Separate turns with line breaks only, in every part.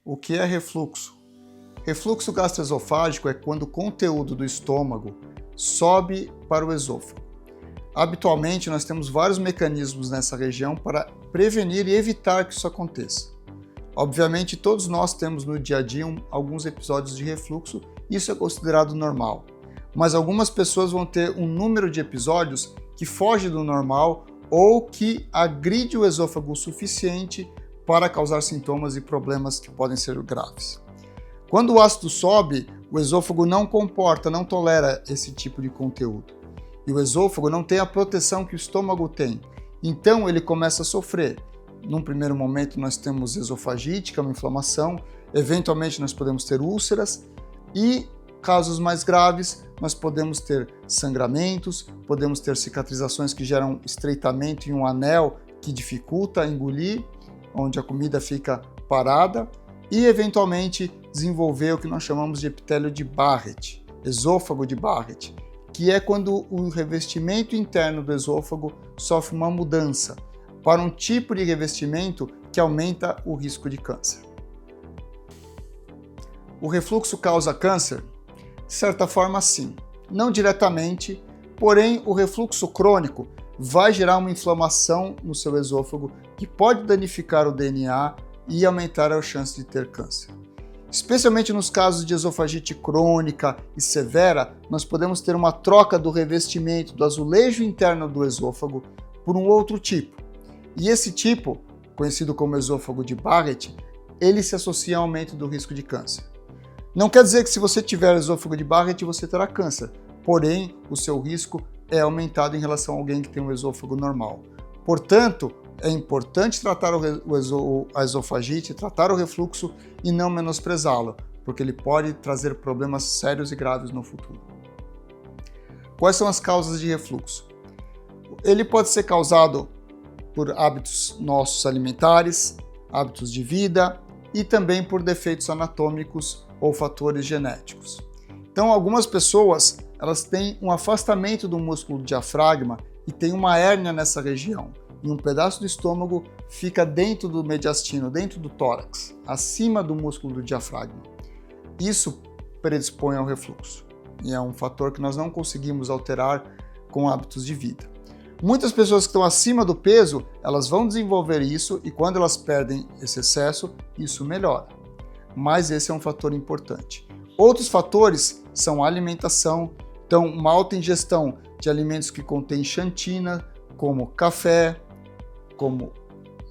O que é refluxo? Refluxo gastroesofágico é quando o conteúdo do estômago sobe para o esôfago. Habitualmente, nós temos vários mecanismos nessa região para prevenir e evitar que isso aconteça. Obviamente, todos nós temos no dia a dia alguns episódios de refluxo, e isso é considerado normal. Mas algumas pessoas vão ter um número de episódios que foge do normal ou que agride o esôfago o suficiente para causar sintomas e problemas que podem ser graves. Quando o ácido sobe, o esôfago não comporta, não tolera esse tipo de conteúdo. E o esôfago não tem a proteção que o estômago tem. Então ele começa a sofrer. Num primeiro momento nós temos esofagite, que é uma inflamação, eventualmente nós podemos ter úlceras e, casos mais graves, nós podemos ter sangramentos, podemos ter cicatrizações que geram estreitamento em um anel que dificulta engolir, onde a comida fica parada, e eventualmente desenvolver o que nós chamamos de epitélio de Barrett, esôfago de Barrett, que é quando o revestimento interno do esôfago sofre uma mudança para um tipo de revestimento que aumenta o risco de câncer. O refluxo causa câncer? De certa forma, sim. Não diretamente, porém o refluxo crônico vai gerar uma inflamação no seu esôfago que pode danificar o DNA e aumentar a chance de ter câncer. Especialmente nos casos de esofagite crônica e severa, nós podemos ter uma troca do revestimento do azulejo interno do esôfago por um outro tipo. E esse tipo, conhecido como esôfago de Barrett, ele se associa ao aumento do risco de câncer. Não quer dizer que se você tiver esôfago de Barrett você terá câncer, porém o seu risco é aumentado em relação a alguém que tem um esôfago normal. Portanto, é importante tratar a esofagite, tratar o refluxo e não menosprezá-lo, porque ele pode trazer problemas sérios e graves no futuro. Quais são as causas de refluxo? Ele pode ser causado por hábitos nossos alimentares, hábitos de vida e também por defeitos anatômicos ou fatores genéticos. Então, algumas pessoas elas têm um afastamento do músculo do diafragma e tem uma hérnia nessa região. E um pedaço do estômago fica dentro do mediastino, dentro do tórax, acima do músculo do diafragma. Isso predispõe ao refluxo e é um fator que nós não conseguimos alterar com hábitos de vida. Muitas pessoas que estão acima do peso, elas vão desenvolver isso e quando elas perdem esse excesso, isso melhora. Mas esse é um fator importante. Outros fatores são a alimentação, então uma alta ingestão de alimentos que contêm xantina, como café, como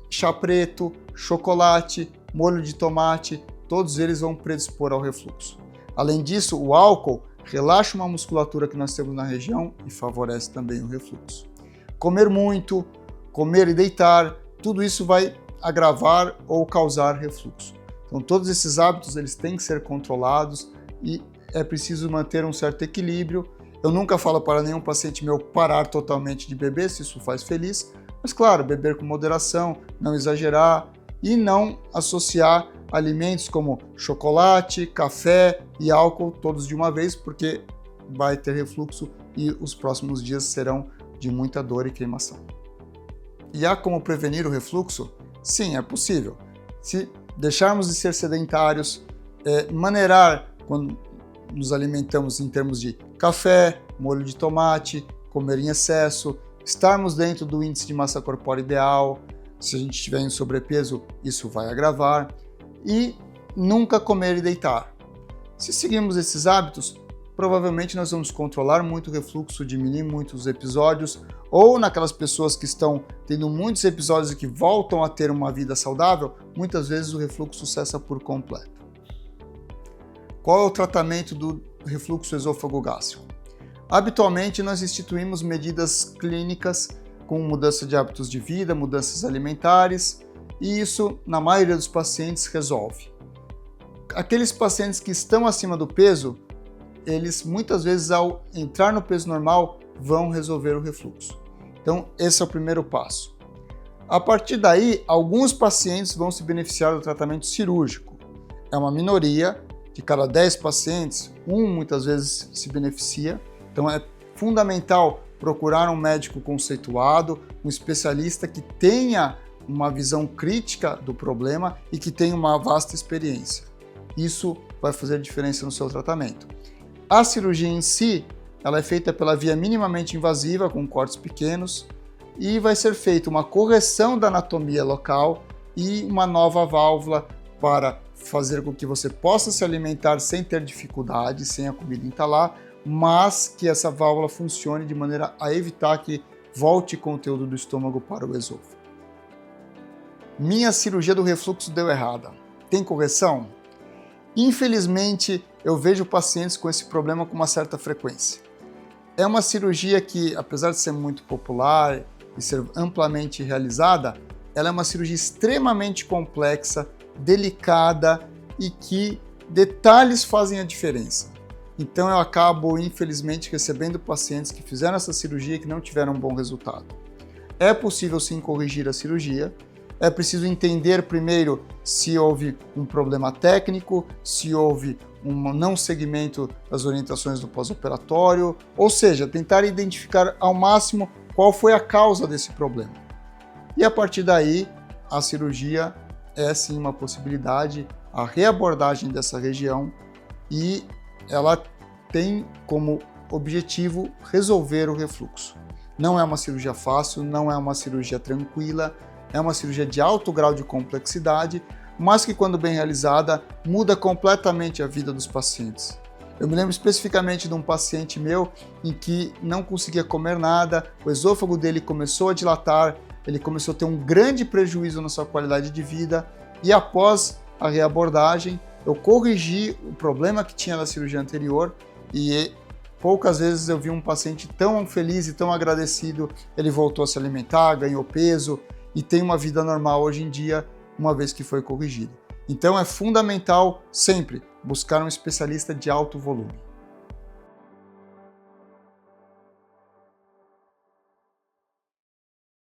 chá preto, chocolate, molho de tomate, todos eles vão predispor ao refluxo. Além disso, o álcool relaxa uma musculatura que nós temos na região e favorece também o refluxo. Comer muito, comer e deitar, tudo isso vai agravar ou causar refluxo. Então todos esses hábitos eles têm que ser controlados e é preciso manter um certo equilíbrio. Eu nunca falo para nenhum paciente meu parar totalmente de beber, se isso faz feliz, mas claro, beber com moderação, não exagerar e não associar alimentos como chocolate, café e álcool todos de uma vez, porque vai ter refluxo e os próximos dias serão de muita dor e queimação. E há como prevenir o refluxo? Sim, é possível. Se deixarmos de ser sedentários, maneirar quando nos alimentamos em termos de café, molho de tomate, comer em excesso, estarmos dentro do índice de massa corpórea ideal. Se a gente estiver em sobrepeso, isso vai agravar. E nunca comer e deitar. Se seguirmos esses hábitos, provavelmente nós vamos controlar muito o refluxo, diminuir muito os episódios, ou naquelas pessoas que estão tendo muitos episódios e que voltam a ter uma vida saudável, muitas vezes o refluxo cessa por completo. Qual é o tratamento do refluxo esôfago-gástrico? Habitualmente, nós instituímos medidas clínicas com mudança de hábitos de vida, mudanças alimentares, e isso, na maioria dos pacientes, resolve. Aqueles pacientes que estão acima do peso, eles muitas vezes, ao entrar no peso normal, vão resolver o refluxo. Então, esse é o primeiro passo. A partir daí, alguns pacientes vão se beneficiar do tratamento cirúrgico. É uma minoria, de cada 10 pacientes, muitas vezes se beneficia. Então é fundamental procurar um médico conceituado, um especialista que tenha uma visão crítica do problema e que tem uma vasta experiência. Isso vai fazer diferença no seu tratamento. A cirurgia em si, ela é feita pela via minimamente invasiva, com cortes pequenos, e vai ser feita uma correção da anatomia local e uma nova válvula para fazer com que você possa se alimentar sem ter dificuldade, sem a comida entalar, mas que essa válvula funcione de maneira a evitar que volte conteúdo do estômago para o esôfago. Minha cirurgia do refluxo deu errada. Tem correção? Infelizmente, eu vejo pacientes com esse problema com uma certa frequência. É uma cirurgia que, apesar de ser muito popular e ser amplamente realizada, ela é uma cirurgia extremamente complexa, delicada e que detalhes fazem a diferença. Então eu acabo, infelizmente, recebendo pacientes que fizeram essa cirurgia e que não tiveram um bom resultado. É possível sim corrigir a cirurgia, é preciso entender primeiro se houve um problema técnico, se houve um não seguimento das orientações do pós-operatório, ou seja, tentar identificar ao máximo qual foi a causa desse problema. E a partir daí, a cirurgia é sim uma possibilidade, a reabordagem dessa região, e ela tem como objetivo resolver o refluxo. Não é uma cirurgia fácil, não é uma cirurgia tranquila, é uma cirurgia de alto grau de complexidade, mas que quando bem realizada muda completamente a vida dos pacientes. Eu me lembro especificamente de um paciente meu em que não conseguia comer nada, o esôfago dele começou a dilatar, ele começou a ter um grande prejuízo na sua qualidade de vida, e após a reabordagem eu corrigi o problema que tinha da cirurgia anterior, e poucas vezes eu vi um paciente tão feliz e tão agradecido, ele voltou a se alimentar, ganhou peso e tem uma vida normal hoje em dia, uma vez que foi corrigido. Então é fundamental sempre buscar um especialista de alto volume.